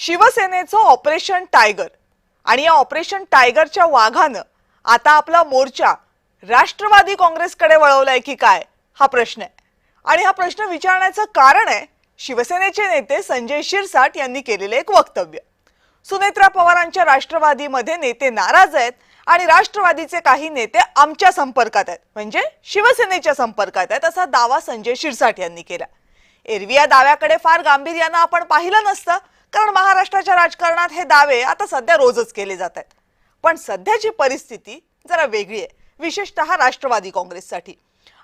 शिवसेनेचं operation tiger आणि या ऑपरेशन टायगरच्या वाघानं आता आपला मोर्चा राष्ट्रवादी काँग्रेसकडे वळवलाय की काय हा प्रश्न आहे। आणि हा प्रश्न विचारण्याचं कारण आहे शिवसेनेचे नेते संजय शिरसाट यांनी केलेले एक वक्तव्य। सुनेत्रा पवारांच्या राष्ट्रवादीमध्ये नेते नाराज आहेत आणि राष्ट्रवादीचे काही नेते आमच्या संपर्कात आहेत, म्हणजे शिवसेनेच्या संपर्कात आहेत असा दावा संजय शिरसाट यांनी केला। एरवी या दाव्याकडे फार गांभीर्याने आपण पाहिलं नसतं, कारण महाराष्ट्राच्या राजकारणात हे दावे आता सध्या रोजच केले जात आहेत। पण सध्याची परिस्थिती जरा वेगळी आहे, विशेषतः राष्ट्रवादी काँग्रेससाठी।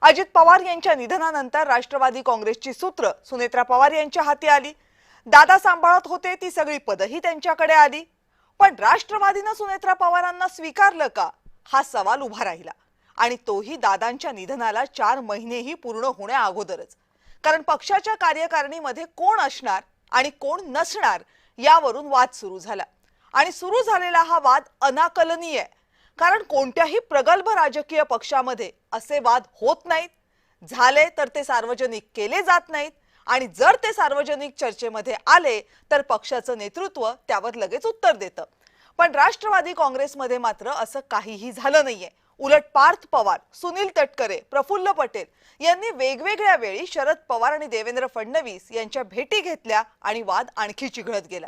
अजित पवार यांच्या निधनानंतर राष्ट्रवादी काँग्रेसची सूत्र सुनेत्रा पवार यांच्या हाती आली। दादा सांभाळत होते ती सगळी पदही त्यांच्याकडे आली। पण राष्ट्रवादीने सुनेत्रा पवारांना स्वीकारलं का हा सवाल उभा राहिला, आणि तोही दादांच्या निधनाला 4 महिनेही पूर्ण होण्या अगोदरच। कारण पक्षाच्या कार्यकारिणीमध्ये कोण असणार आणि कोण नसणार यावरून वाद सुरू झाला, आणि सुरू झालेला हा वाद अनाकलनीय आहे। कारण कोणत्याही प्रगल्भ राजकीय पक्षामध्ये असे वाद होत नाहीत, झाले तर ते सार्वजनिक केले जात नाहीत, आणि जर ते सार्वजनिक चर्चेमध्ये आले तर पक्षाचं नेतृत्व त्यावर लगेच उत्तर देतं। पण राष्ट्रवादी काँग्रेसमध्ये मात्र असं काहीही झालं नाहीये। उलट पार्थ पवार, सुनील तटकरे, प्रफुल्ल पटेल यांनी वेगवेगळ्या वेळी शरद पवार आणि देवेंद्र फडणवीस यांच्या भेटी घेतल्या आणि वाद आणखी चिघळत गेला।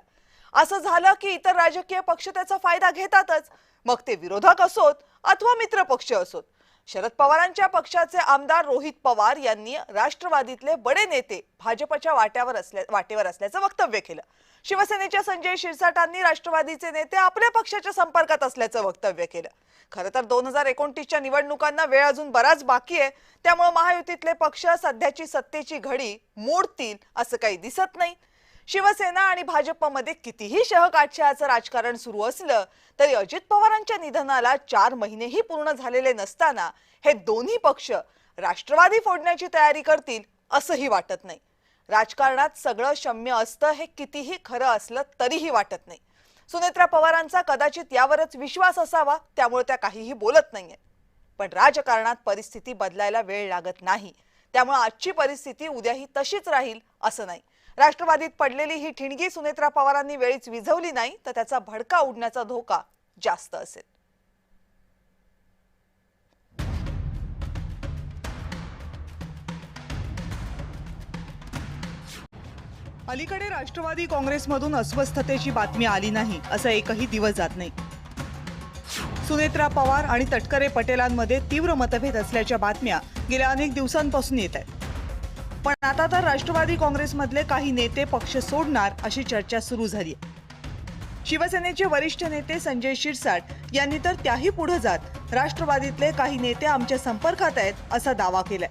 असं झालं की इतर राजकीय पक्ष त्याचा फायदा घेतातच, मग ते विरोधक असोत अथवा मित्र पक्ष असोत। शरद पवारांच्या पक्षाचे आमदार रोहित पवार यांनी राष्ट्रवादीतले बडे नेते भाजपच्या वाटेवर असल्याचं वक्तव्य केलं। शिवसेनेच्या संजय शिरसाटांनी राष्ट्रवादीचे नेते आपल्या पक्षाच्या संपर्कात असल्याचं वक्तव्य केलं। खरं तर 2029च्या निवडणुकांना वेळ अजून बराच बाकी आहे, त्यामुळे महायुतीतले पक्ष सध्याची सत्तेची घडी मोडतील असं काही दिसत नाही। शिवसेना आणि भाजपमध्ये कितीही शहकाठ्याचं राजकारण सुरू असलं तरी अजित पवारांच्या निधनाला 4 महिनेही पूर्ण झालेले नसताना हे दोन्ही पक्ष राष्ट्रवादी फोडण्याची तयारी करतील असंही वाटत नाही। राजकारणात सगळं क्षम्य असतं हे कितीही खरं असलं तरीही वाटत नाही। सुनेत्रा पवारांचा कदाचित यावरच विश्वास असावा, त्यामुळे त्या काहीही बोलत नाहीये। पण राजकारणात परिस्थिती बदलायला वेळ लागत नाही, त्यामुळे आजची परिस्थिती उद्याही तशीच राहील असं नाही। राष्ट्रवादीत पडलेली ही ठिणगी सुनेत्रा पवारांनी वेळीच विझवली नाही तर त्याचा भडका उडण्याचा धोका जास्त असेल। अलीकडे राष्ट्रवादी काँग्रेसमधून अस्वस्थतेची बातमी आली नाही असं एकही दिवस जात नाही। सुनेत्रा पवार आणि तटकरे पटेलांमध्ये तीव्र मतभेद असल्याच्या बातम्या गेल्या अनेक दिवसांपासून येत आहेत। पण आता तर राष्ट्रवादी काँग्रेसमधले काही नेते पक्ष सोडणार अशी चर्चा सुरू झाली आहे। शिवसेनेचे वरिष्ठ नेते संजय शिरसाट यांनी तर त्याही पुढे जात राष्ट्रवादीतले काही नेते आमच्या संपर्कात आहेत असा दावा केलाय।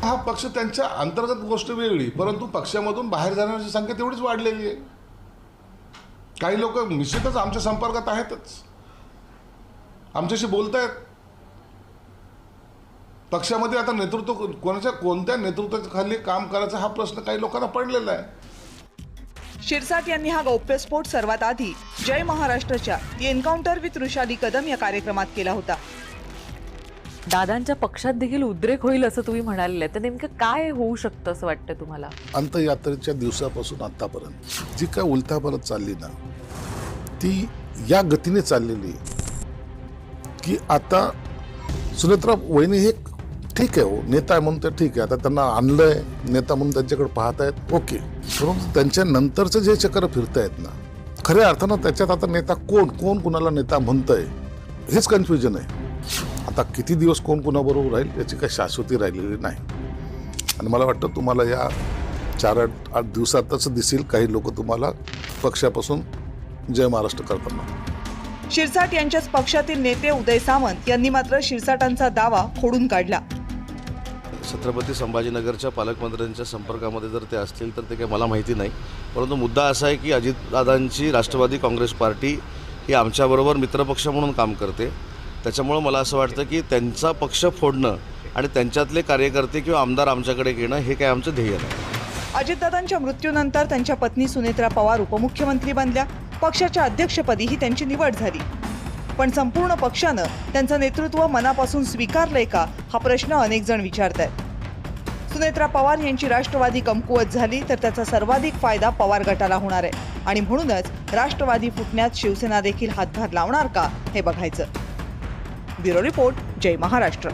हा पक्ष त्यांच्या अंतर्गत गोष्ट वेगळी, परंतु पक्षामधून बाहेर जाण्याची संख्या तेवढीच वाढलेली आहे। काही लोक निश्चितच आमच्या संपर्कात आहेतच, आमच्याशी बोलतायत। पक्षामध्ये आता नेतृत्व कोणत्या नेतृत्वाखाली काम करायचं हा प्रश्न काही लोकांना पडलेला आहे। शिरसाट यांनी हा गौप्यस्फोट सर्वात आधी जय महाराष्ट्राच्या एन्काउंटर विथ ऋषाली कदम या कार्यक्रमात केला होता। दादांच्या पक्षात देखील उद्रेक होईल असं तुम्ही म्हणाले, तर नेमकं काय होऊ शकतं असं वाटतं तुम्हाला? अंतयात्रेच्या दिवसापासून आतापर्यंत जी काय उलथापालथ चालली ना, ती या गतीने चाललेली की आता सुनेत्रा वहिनी हे ठीक आहे, हो नेता आहे म्हणून तर ठीक आहे, आता त्यांना आणलंय नेता म्हणून त्यांच्याकडे पाहत आहेत, ओके। परंतु त्यांच्या नंतरचं जे चक्र फिरतायत ना, खऱ्या अर्थानं त्याच्यात आता नेता कोण कुणाला नेता म्हणतंय हेच कन्फ्युजन आहे। आता किती दिवस कोण कुणाबरोबर राहील याची काही शाश्वती राहिलेली नाही, आणि मला वाटतं तुम्हाला या 4-8 दिवसातच दिसेल काही लोक तुम्हाला पक्षापासून जय महाराष्ट्र करताना। शिरसाट यांच्याच पक्षातील नेते उदय सामंत यांनी मात्र शिरसाटांचा दावा खोडून काढला। छत्रपती संभाजीनगरच्या पालकमंत्र्यांच्या संपर्कामध्ये जर ते असतील तर ते काही मला माहिती नाही, परंतु मुद्दा असा आहे की अजितदादांची राष्ट्रवादी काँग्रेस पार्टी ही आमच्याबरोबर मित्रपक्ष म्हणून काम करते। त्याच्यामुळं मला असं वाटतं की त्यांचा पक्ष फोडणं आणि त्यांच्यातले कार्यकर्ते किंवा आमदार आमच्याकडे घेणं हे काय आमचं ध्येय नाही। अजितदादांच्या मृत्यूनंतर त्यांच्या पत्नी सुनेत्रा पवार उपमुख्यमंत्री बनल्या, पक्षाच्या अध्यक्षपदीही त्यांची निवड झाली। पण संपूर्ण पक्षानं त्यांचं नेतृत्व मनापासून स्वीकारलंय का हा प्रश्न अनेक जण विचारतायत। सुनेत्रा पवार यांची राष्ट्रवादी कमकुवत झाली तर त्याचा सर्वाधिक फायदा पवार गटाला होणार आहे आणि म्हणूनच राष्ट्रवादी फुटण्यात शिवसेना देखील हातभार लावणार का हे बघायचं. ब्युरो रिपोर्ट, जय महाराष्ट्र.